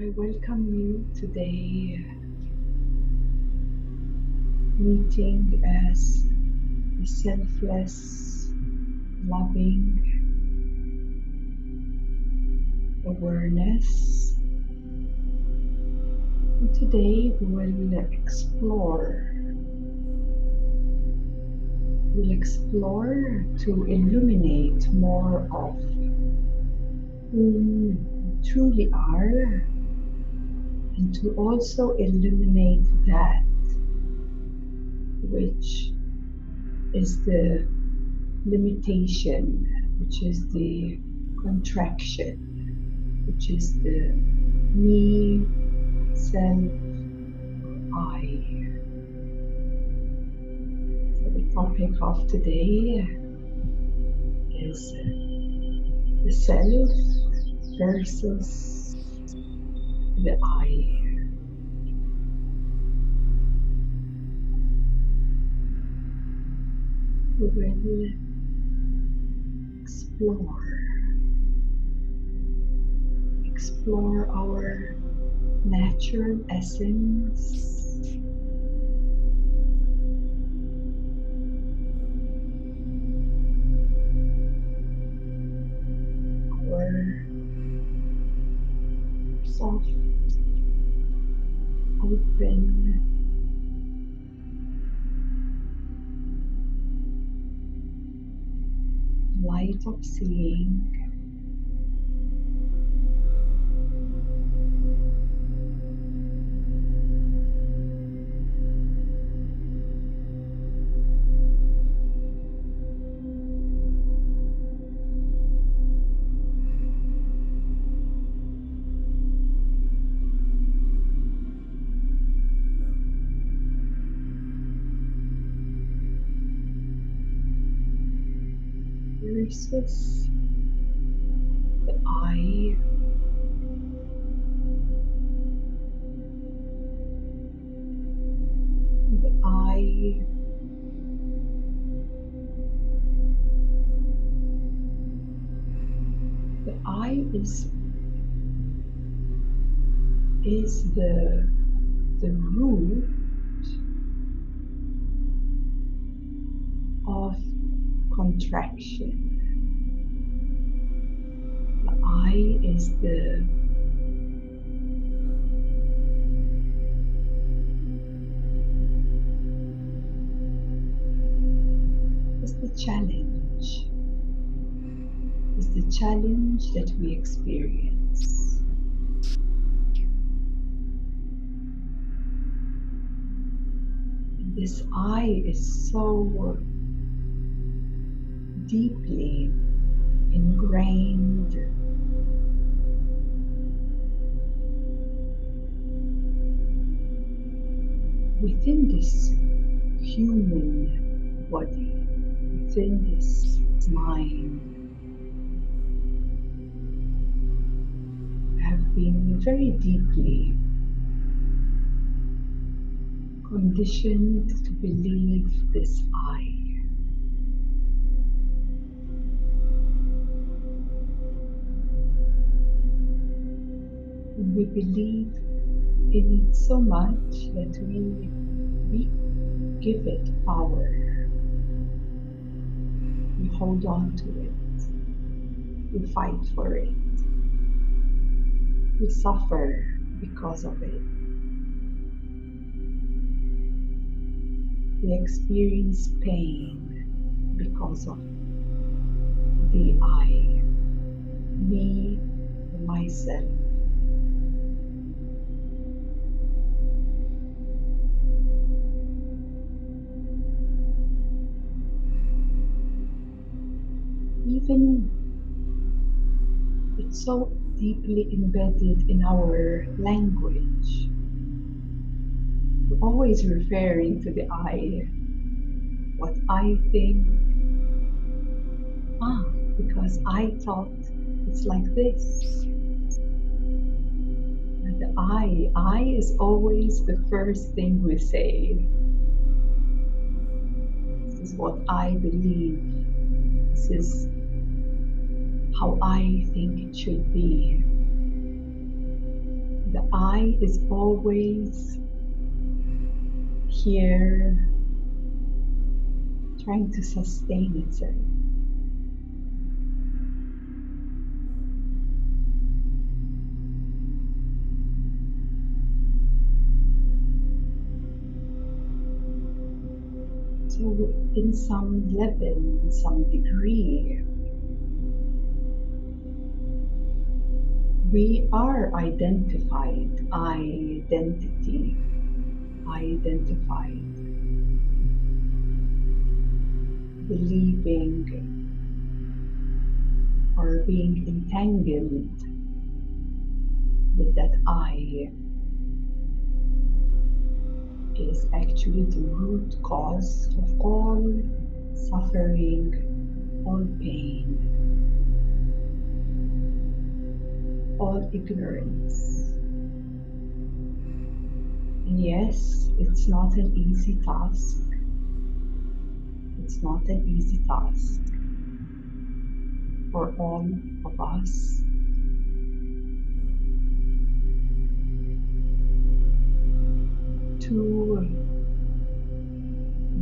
I welcome you today, meeting as a selfless, loving awareness. And today we'll explore to illuminate more of who we truly are, and to also illuminate that which is the limitation, which is the contraction, which is the me, self, I. So the topic of today is the self versus the I. We will explore our natural essence, our soft, open, light of seeing. Versus the I, the I is the root of contraction. The I is the challenge. Is the challenge that we experience. And this I is so deeply ingrained within this human body, within this mind. Have been very deeply conditioned to believe this I. And we believe in it so much that we give it power. We hold on to it. We fight for it. We suffer because of it. We experience pain because of the I, me, myself. Even it's so deeply embedded in our language. We're always referring to the I, what I think. Because I thought it's like this. And the I is always the first thing we say. This is what I believe. This is how I think it should be. The I is always here, trying to sustain itself. So in some level, in some degree, we are identified, identified, believing or being entangled with that I is actually the root cause of all suffering, all pain, all ignorance. And yes, it's not an easy task. It's not an easy task for all of us. To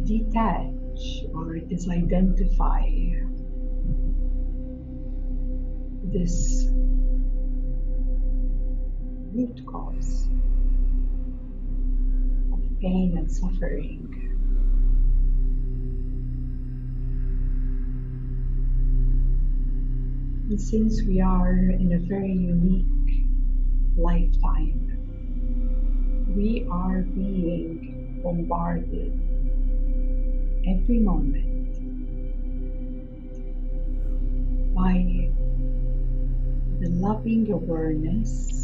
detach or disidentify this root cause of pain and suffering. And since we are in a very unique lifetime, we are being bombarded every moment by the loving awareness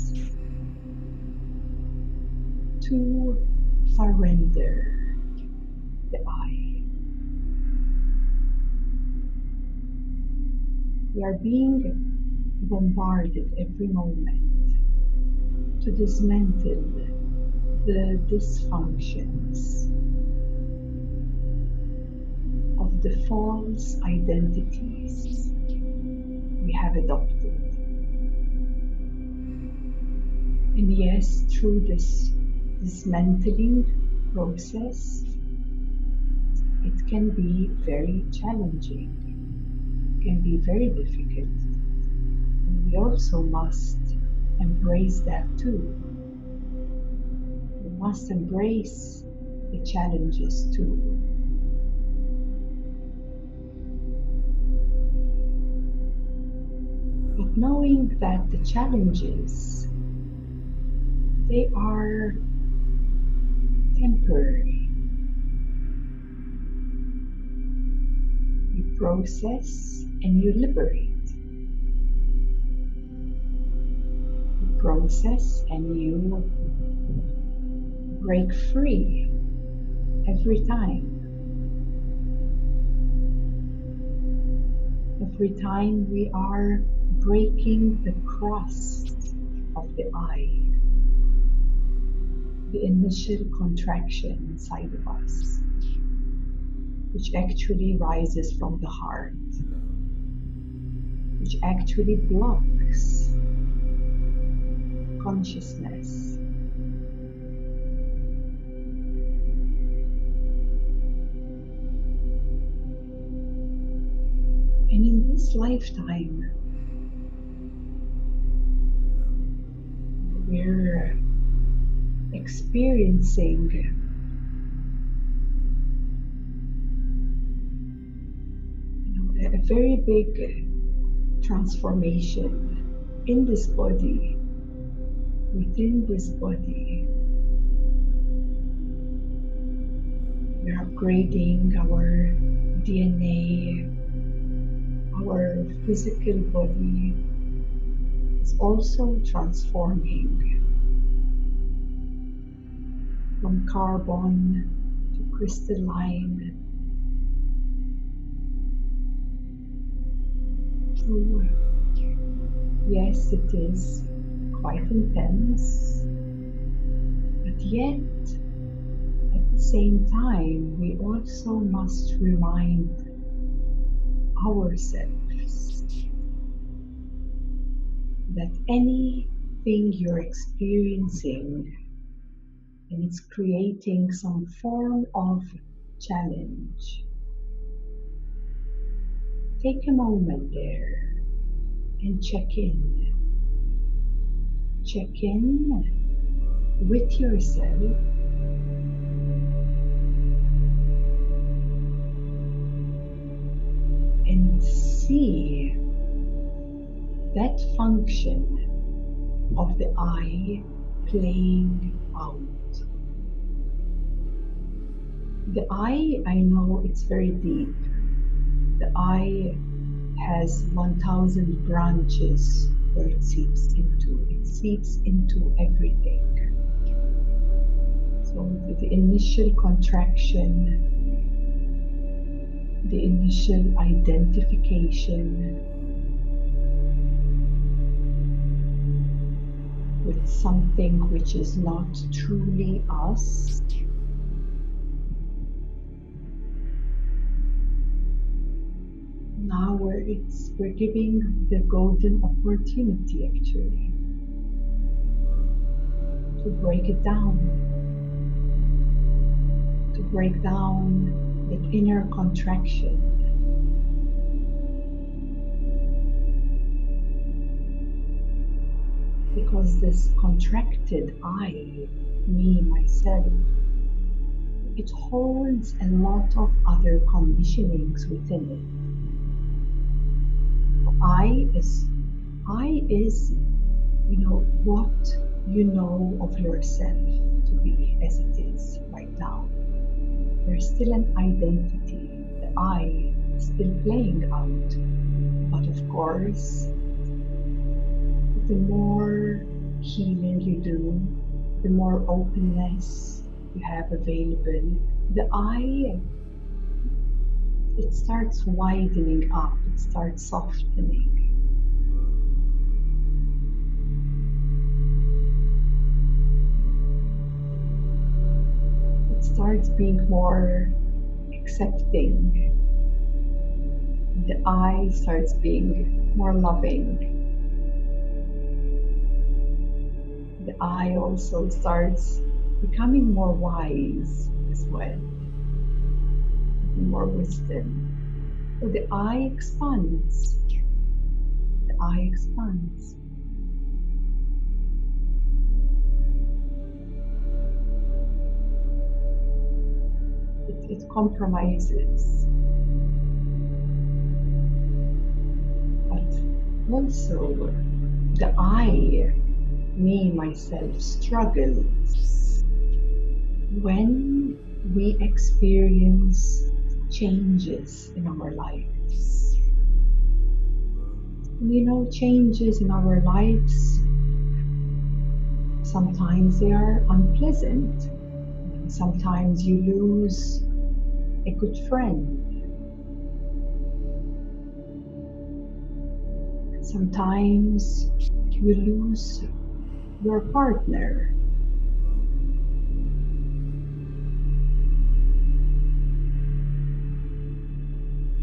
to surrender the I. We are being bombarded every moment to dismantle the dysfunctions of the false identities we have adopted. And yes, through this dismantling process, it can be very challenging, it can be very difficult. And we also must embrace that too. We must embrace the challenges too. But knowing that the challenges, they are temporary. You process and you liberate. You process and you break free every time. Every time we are breaking the crust of the I, the initial contraction inside of us, which actually rises from the heart, which actually blocks consciousness. And in this lifetime, we're experiencing a very big transformation in this body, within this body. We're upgrading our DNA, our physical body is also transforming from carbon to crystalline to, yes, it is quite intense, but yet at the same time we also must remind ourselves that any something you're experiencing and it's creating some form of challenge, take a moment there and check in. Check in with yourself and see that function of the I playing out. The I know it's very deep. The I has 1,000 branches where it seeps into. It seeps into everything. So the initial contraction, the initial identification with something which is not truly us, now we're giving the golden opportunity actually to break it down, to break down the inner contraction. Because this contracted I, me, myself, it holds a lot of other conditionings within it. I is, what you know of yourself to be as it is right now. There's still an identity. The I is still playing out. But of course, the more healing you do, the more openness you have available, the I, it starts widening up, it starts softening. It starts being more accepting. The I starts being more loving. The I also starts becoming more wise as well, more wisdom. So the I expands. The I expands. It compromises. But also the I, me, myself, struggles when we experience changes in our lives. Changes in our lives, sometimes they are unpleasant. Sometimes you lose a good friend. Sometimes you lose your partner.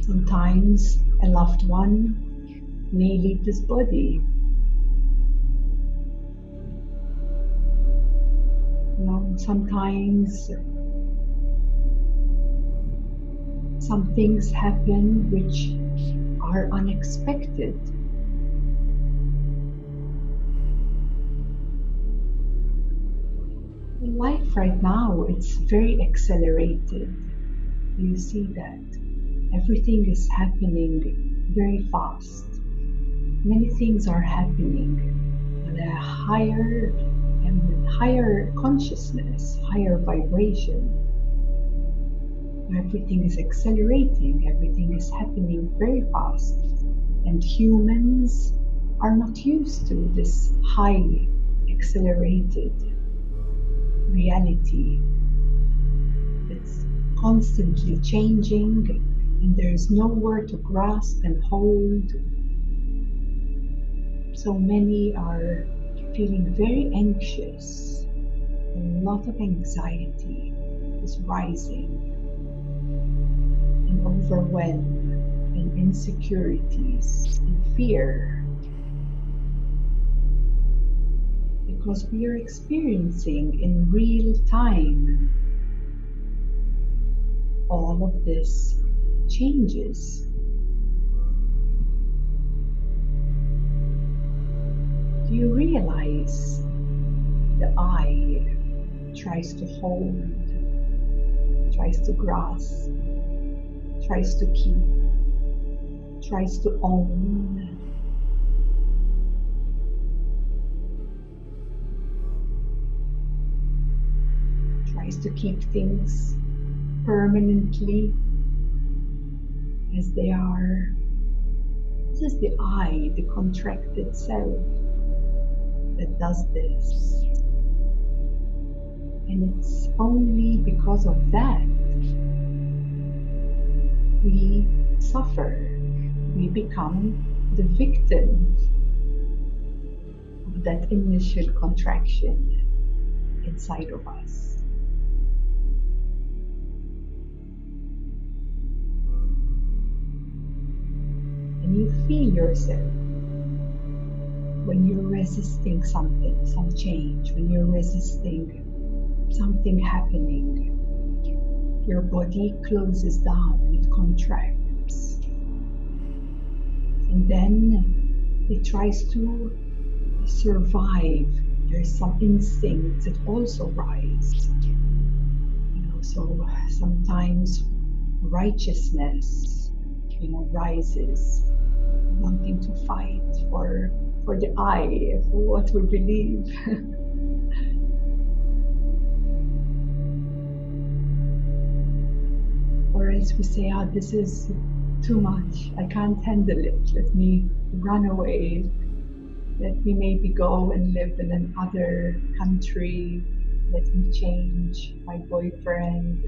Sometimes a loved one may leave this body. Sometimes some things happen which are unexpected. Life right now, it's very accelerated. You see that everything is happening very fast. Many things are happening on a higher consciousness, higher vibration. Everything is accelerating, everything is happening very fast. And humans are not used to this high accelerated reality. It's constantly changing and there's nowhere to grasp and hold. So many are feeling very anxious. A lot of anxiety is rising, and overwhelm, and insecurities, and fear. because we are experiencing in real time all of this changes. Do you realize the I tries to hold, tries to grasp, tries to keep, tries to own? Tries to keep things permanently as they are. This is the I, the contracted self, that does this. And it's only because of that we suffer. We become the victim of that initial contraction inside of us. And you feel yourself when you're resisting something, some change, when you're resisting something happening. Your body closes down, it contracts. And then it tries to survive. There's some instincts that also rise. So sometimes righteousness, rises, wanting to fight for the I, for what we believe. Or as we say, this is too much, I can't handle it, let me run away, let me maybe go and live in another country, let me change my boyfriend,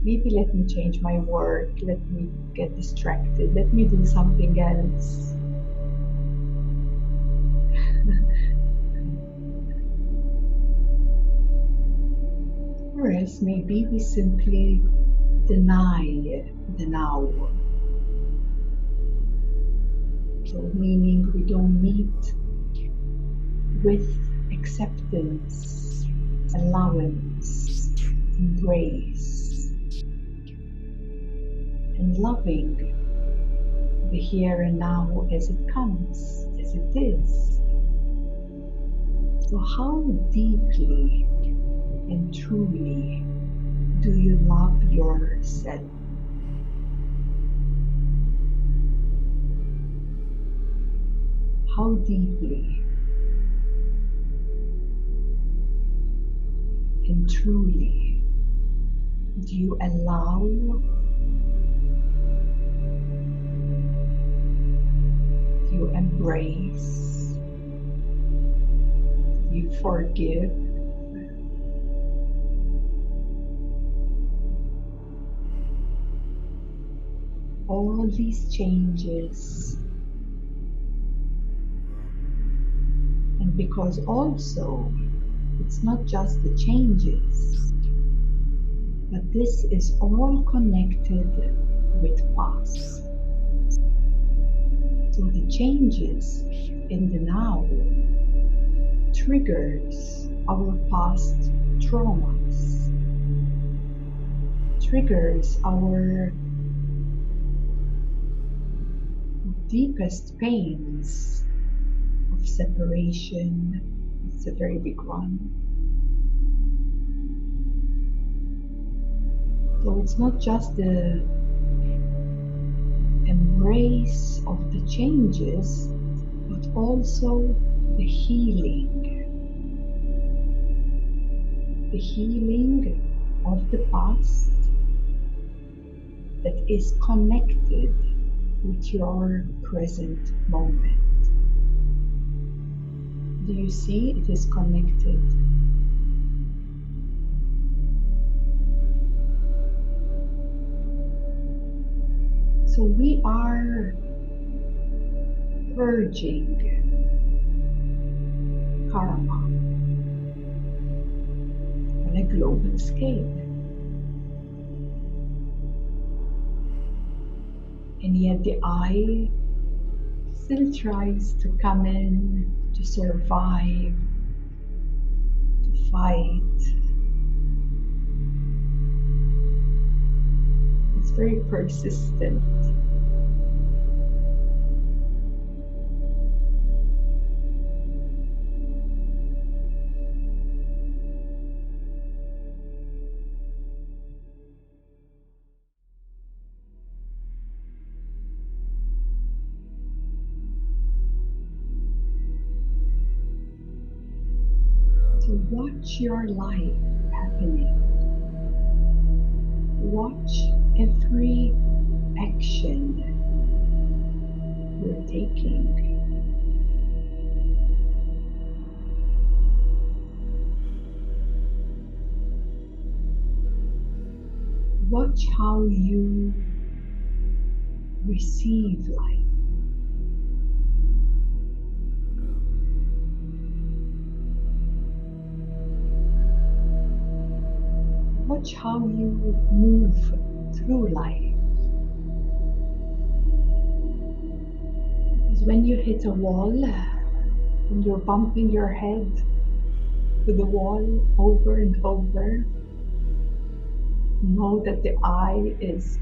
maybe let me change my work, let me get distracted, let me do something else. Or else maybe we simply deny the now. So meaning we don't meet with acceptance, allowance, embrace, and loving the here and now as it comes, as it is. So how deeply and truly do you love yourself? How deeply and truly do you allow you embrace, you forgive, all these changes? And because also it's not just the changes, but this is all connected with past. So the changes in the now triggers our past traumas, triggers our deepest pains of separation. It's a very big one. So it's not just the embrace of the changes, but also the healing of the past that is connected with your present moment. Do you see it is connected? So we are purging karma on a global scale. And yet the I still tries to come in, to survive, fight. It's very persistent. So watch your life happening. Watch every action you're taking. Watch how you receive life. Watch how you move through life. Because when you hit a wall, when you're bumping your head to the wall over and over, know that the I is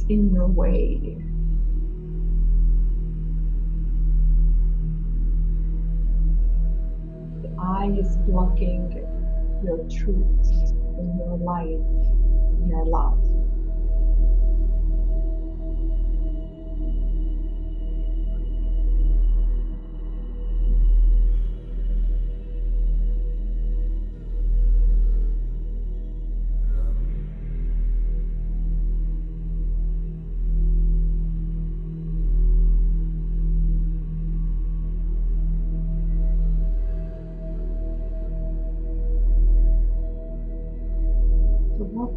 in your way. The I is blocking your truth and your light and your love. So what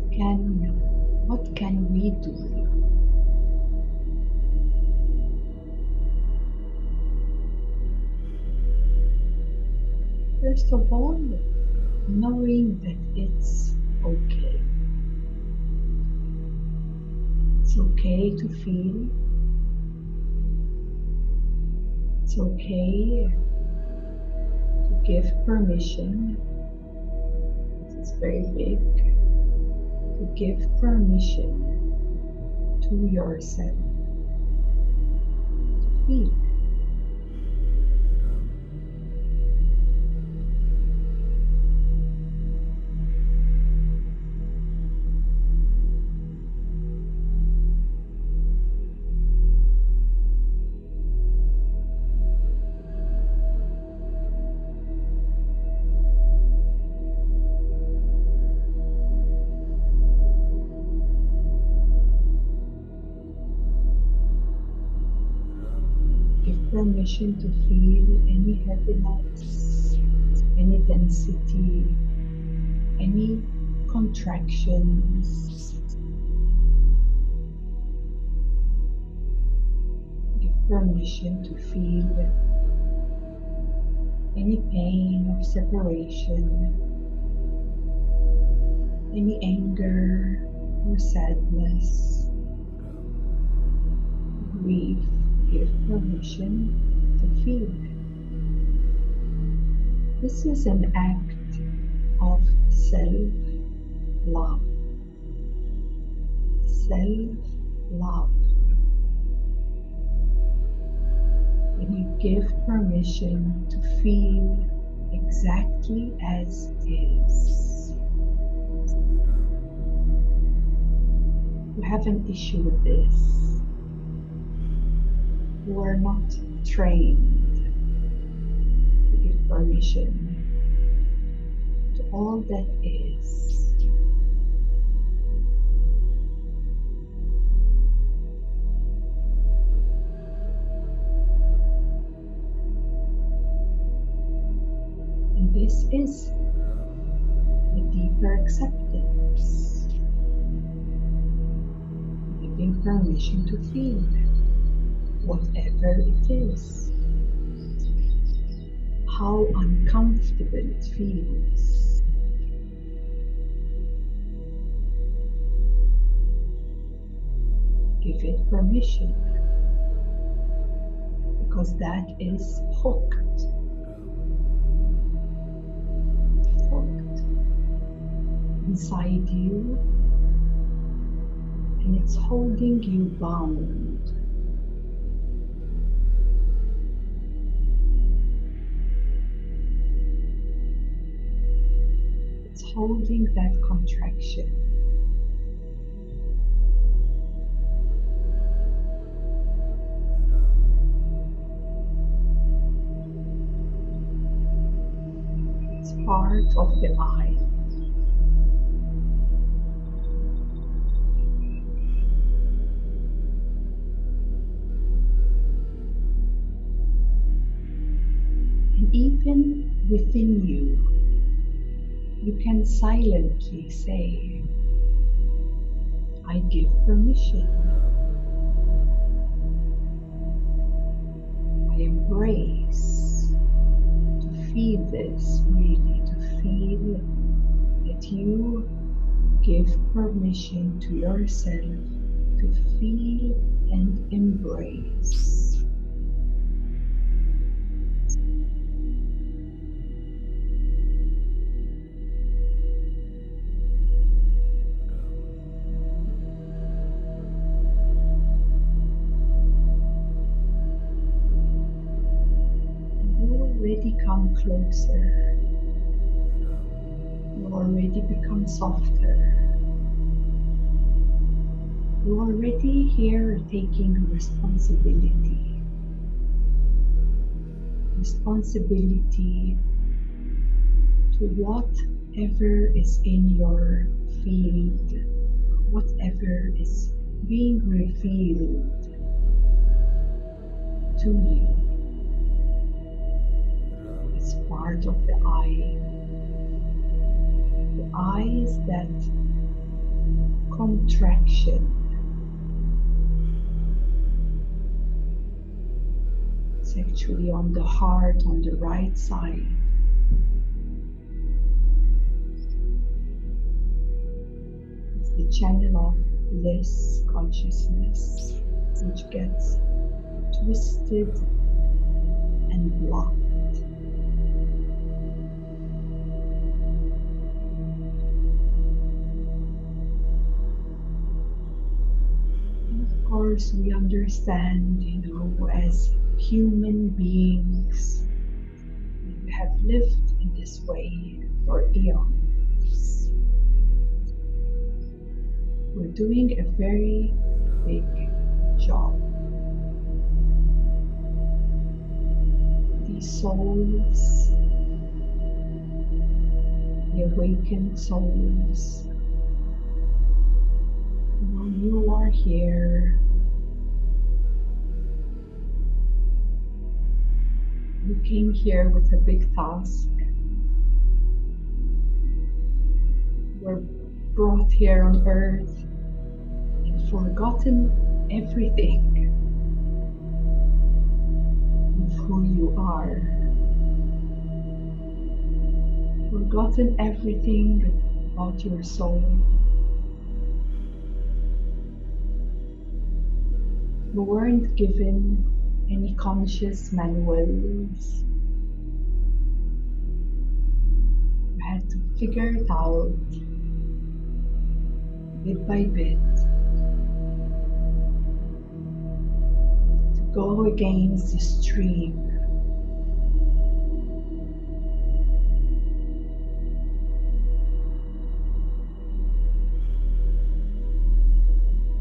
can we do? First of all, knowing that it's okay. It's okay to feel. It's okay to give permission. It's very big. To give permission to yourself to feel. Permission to feel any heaviness, any density, any contractions. Give permission to feel any pain of separation, any anger or sadness, grief. Give permission to feel. This is an act of self-love. Self-love. When you give permission to feel exactly as is. You have an issue with this. You are not trained to give permission to all that is. And this is the deeper acceptance, giving permission to feel. Whatever it is, how uncomfortable it feels. Give it permission, because that is hooked. inside you, and it's holding you bound. It's holding that contraction. It's part of the I. And even within you, you can silently say, I give permission. I embrace to feel this, really, to feel that you give permission to yourself to feel and embrace. Already come closer. You already become softer. You already here taking responsibility. Responsibility to whatever is in your field, whatever is being revealed to you. It's part of the I. The I is that contraction. It's actually on the heart, on the right side. It's the channel of bliss consciousness, which gets twisted and blocked. Of course, we understand, as human beings, we have lived in this way for eons. We're doing a very big job. These souls, the awakened souls, you are here. You came here with a big task. We're brought here on earth and forgotten everything of who you are. Forgotten everything about your soul. We weren't given any conscious manuals. We had to figure it out bit by bit to go against the stream.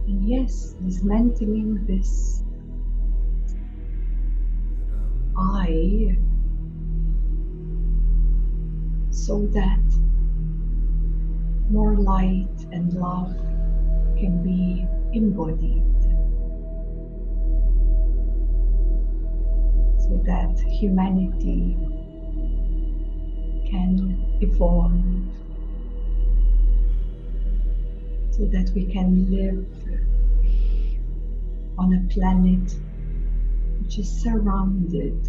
And yes, dismantling this I, so that more light and love can be embodied, so that humanity can evolve, so that we can live on a planet which is surrounded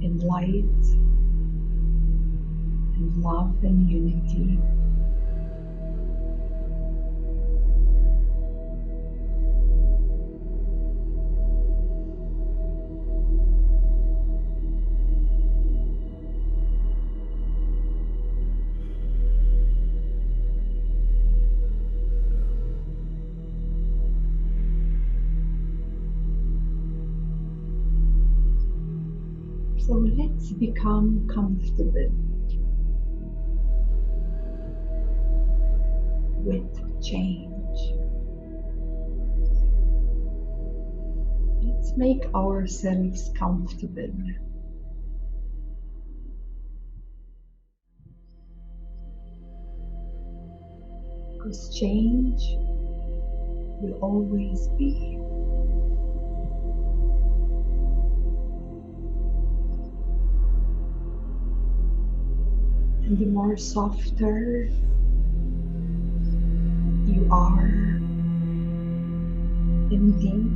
in light and love and unity. So let's become comfortable with change. Let's make ourselves comfortable. Because change will always be. And the more softer you are and deep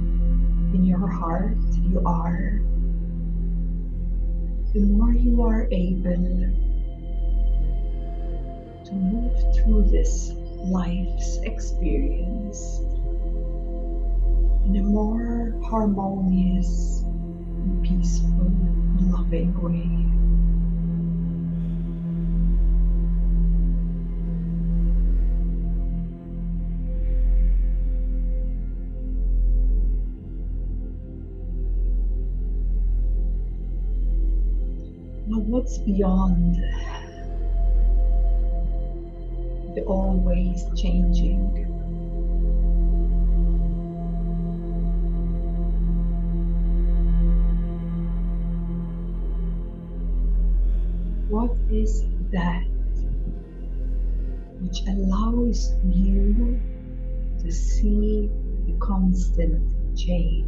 in your heart you are, the more you are able to move through this life's experience in a more harmonious and peaceful and loving way. Now, what's beyond the always changing? What is that which allows you to see the constant change?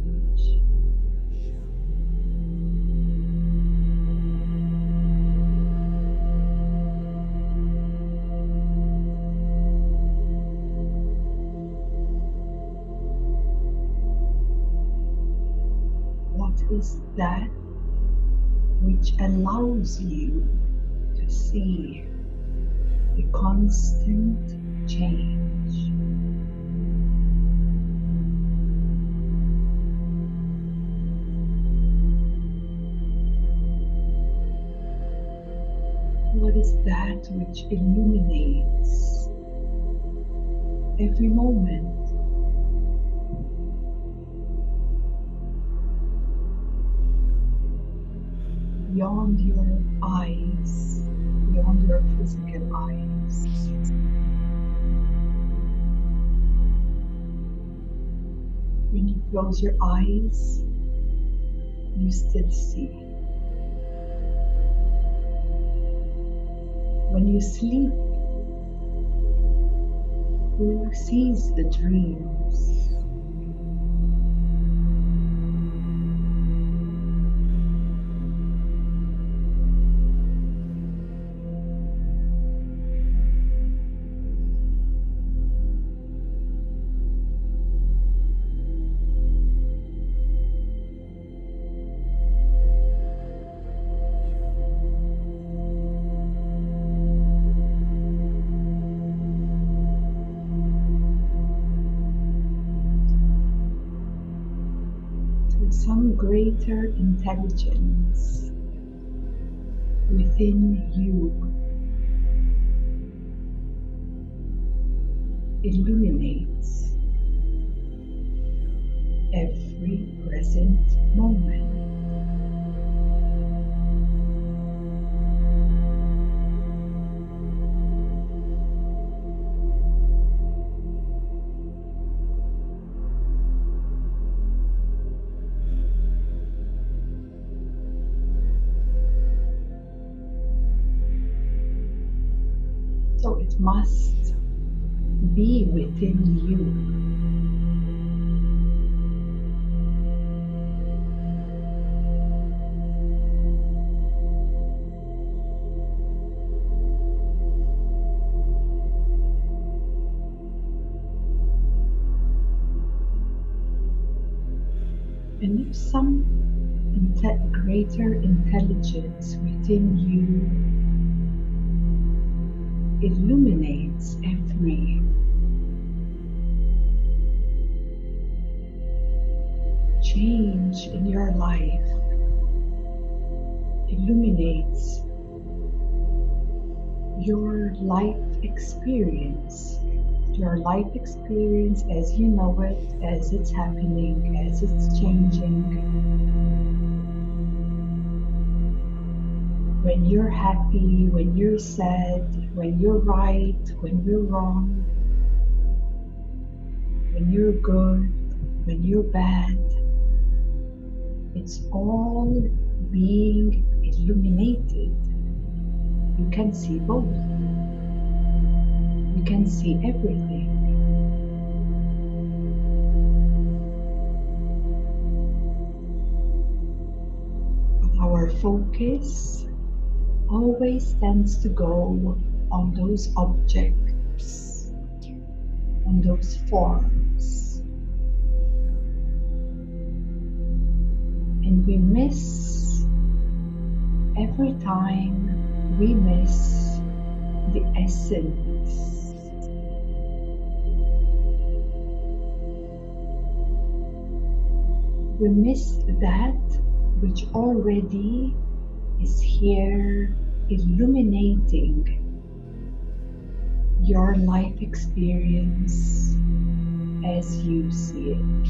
What is that which allows you to see the constant change? What is that which illuminates every moment? Beyond your eyes, beyond your physical eyes. When you close your eyes, you still see. When you sleep, who sees the dreams? Some greater intelligence within you illuminates every present moment. So it must be within you. And if some greater intelligence within you illuminates every change in your life, illuminates your life experience as you know it, as it's happening, as it's changing. when you're happy, when you're sad, when you're right, when you're wrong, when you're good, when you're bad. It's all being illuminated. You can see both. You can see everything. But our focus always tends to go on those objects, on those forms. And we miss, every time we miss the essence. We miss that which already is here illuminating your life experience as you see it.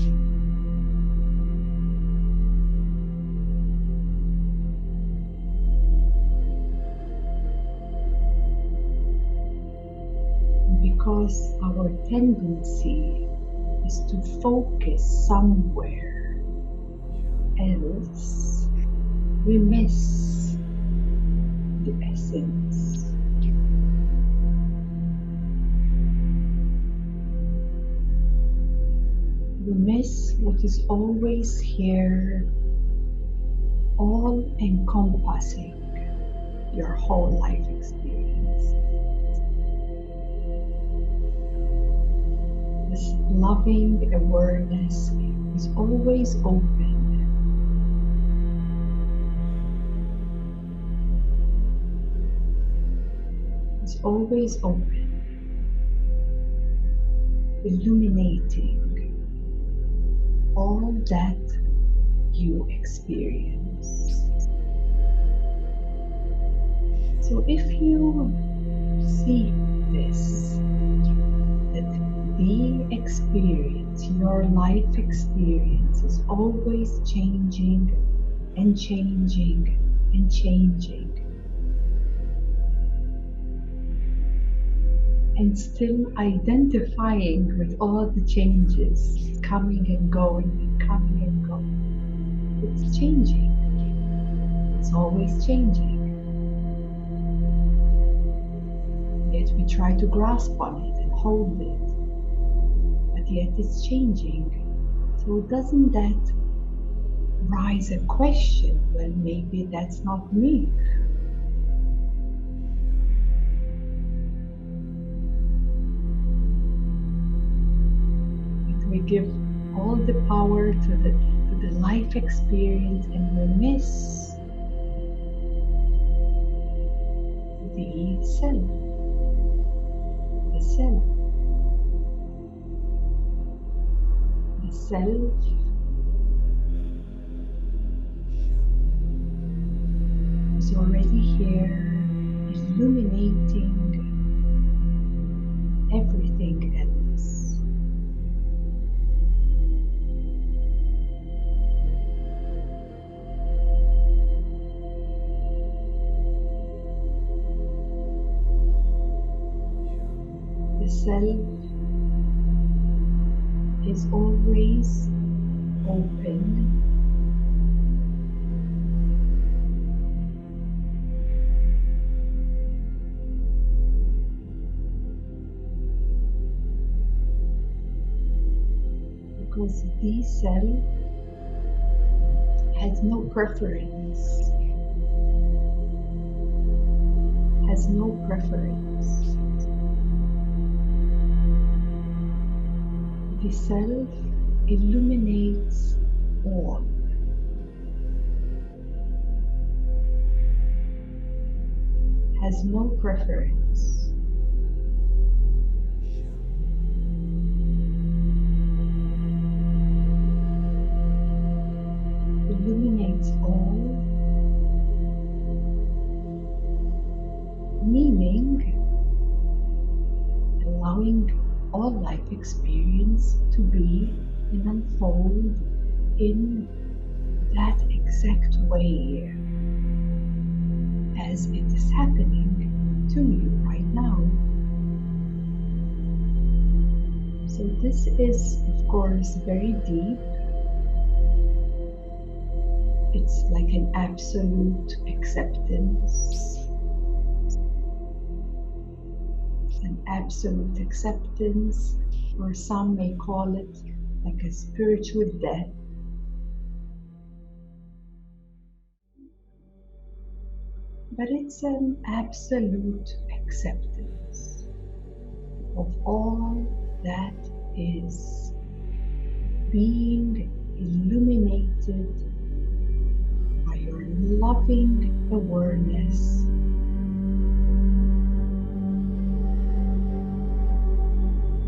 Because our tendency is to focus somewhere else, we miss the essence. We miss what is always here, all encompassing your whole life experience. This loving awareness is always open. It's always open, illuminating all that you experience. So if you see this, that the experience, your life experience is always changing and changing and changing, and still identifying with all the changes coming and going and coming and going. It's changing. It's always changing. Yet we try to grasp on it and hold it. But yet it's changing. So doesn't that rise a question? Well, maybe that's not me. We give all the power to the life experience, and we miss the self. The self. The self is already here, illuminating everything else. Self is always open, because the self has no preference, has no preference. The self illuminates all. Has no preference. Illuminates all, meaning allowing all life experience to be and unfold in that exact way as it is happening to you right now. So this is, of course, very deep. It's like an absolute acceptance. An absolute acceptance, or some may call it like a spiritual death. But it's an absolute acceptance of all that is being illuminated by your loving awareness,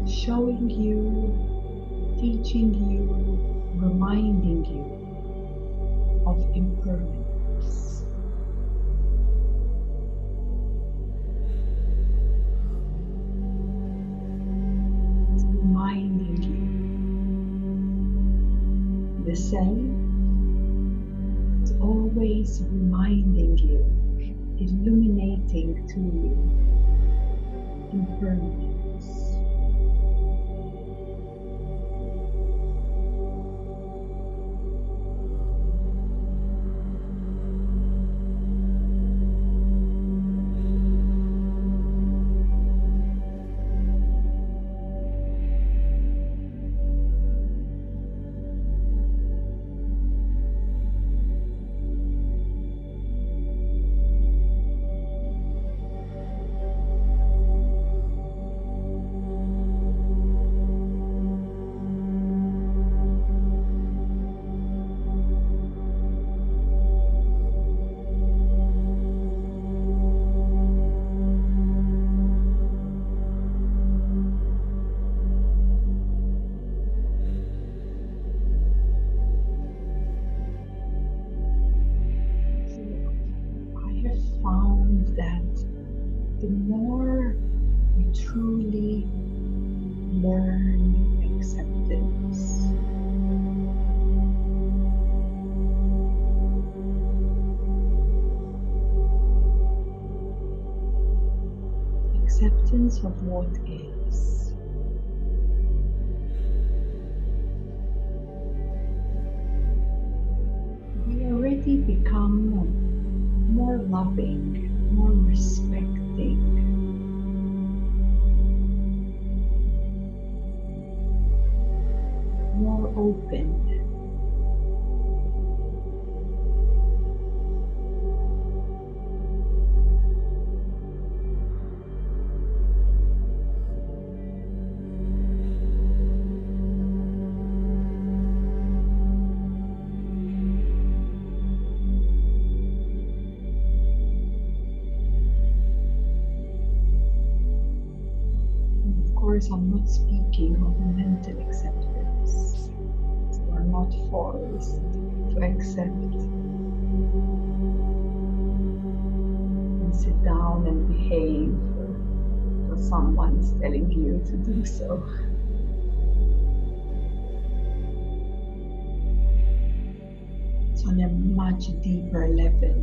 showing you, teaching you, reminding you of impermanence. Reminding you, the self is always reminding you, illuminating to you impermanence. That the more we truly learn acceptance, acceptance of what is, we already become more loving, more respecting, more open. I'm not speaking of mental acceptance. You are not forced to accept and sit down and behave because someone is telling you to do so. It's on a much deeper level.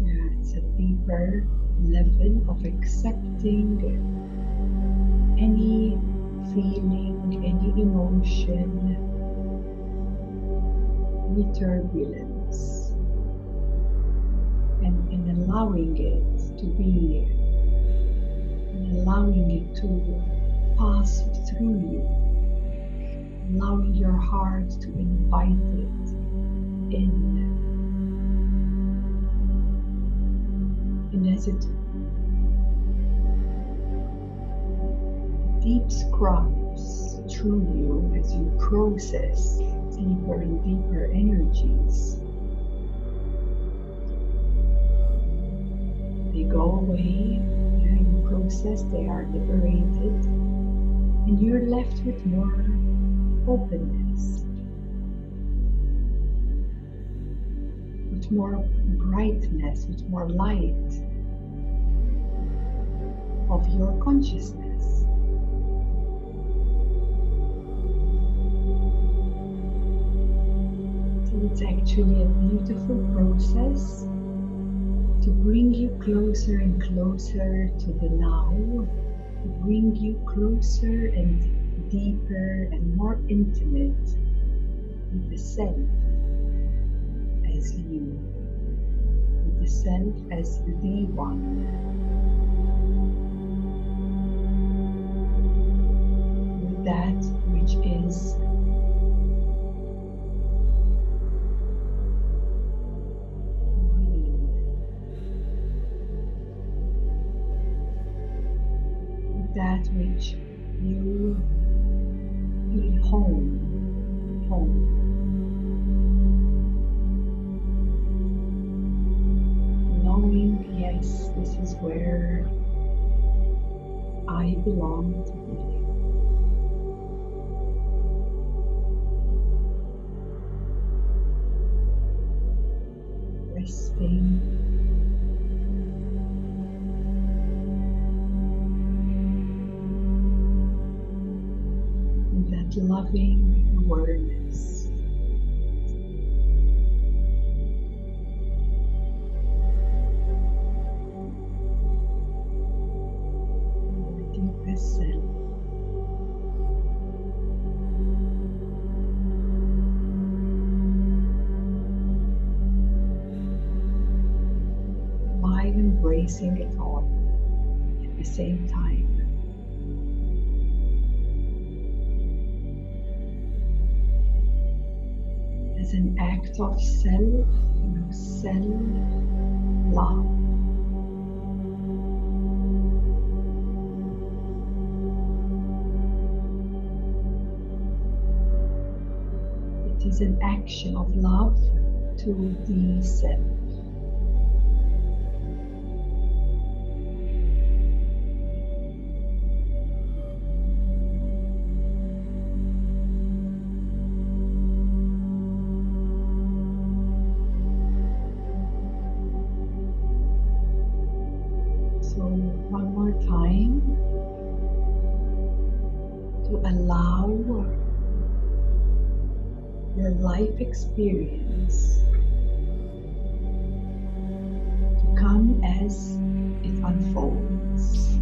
Yeah, it's a deeper level of accepting any feeling, any emotion, any turbulence, and in allowing it to be, and allowing it to pass through you, allowing your heart to invite it in. And as it deep scrubs through you, as you process deeper and deeper energies, they go away, you process, they are liberated, and you're left with more openness, with more brightness, with more light of your consciousness. So It's actually a beautiful process to bring you closer and closer to the now, to bring you closer and deeper and more intimate with the self as you, with the self as the one, with that which is real, with that which you feel home. Knowing, yes, this is where I belong to be. Resting. In that loving awareness. Self. While embracing it all at the same time. As an act of self-love. Is an action of love to the self. So one more time to allow your life experience to come as it unfolds,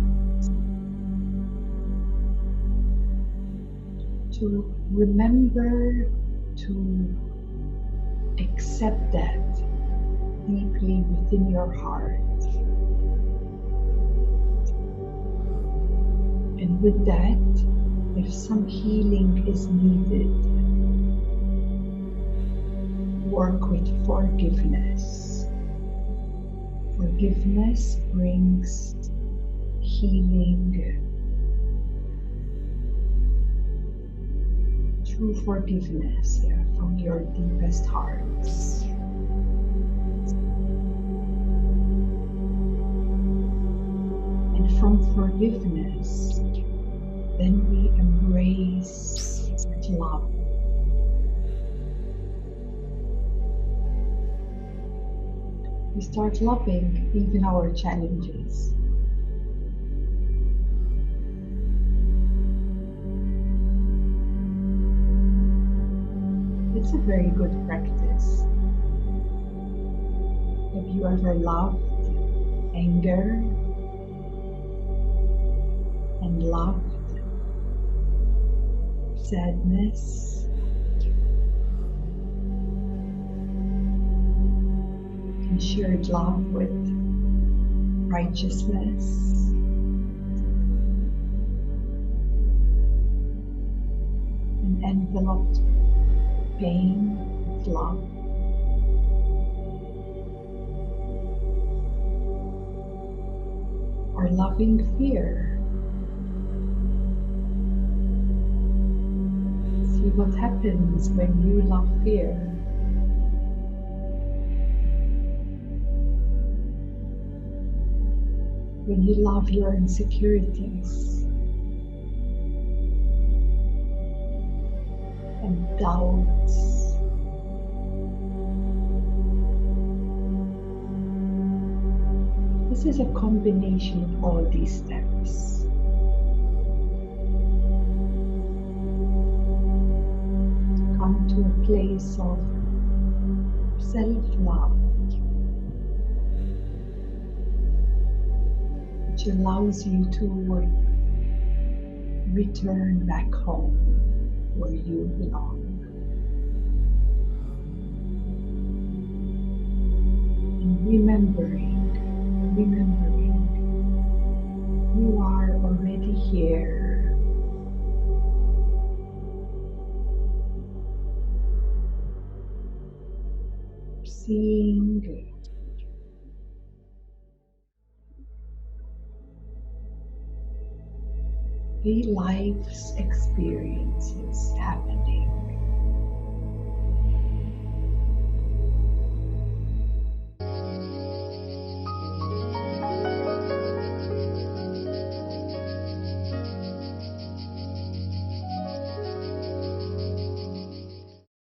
to remember to accept that deeply within your heart, and with that, if some healing is needed, work with forgiveness. Forgiveness brings healing. True forgiveness, from your deepest hearts. And from forgiveness, then we embrace love. We start loving even our challenges. It's a very good practice. Have you ever loved anger and loved sadness? And shared love with righteousness, and enveloped pain with love. Or loving fear. See what happens when you love fear. When you love your insecurities and doubts, this is a combination of all these steps. To come to a place of self-love, which allows you to return back home where you belong. And remembering, you are already here. Seeing the life's experiences happening.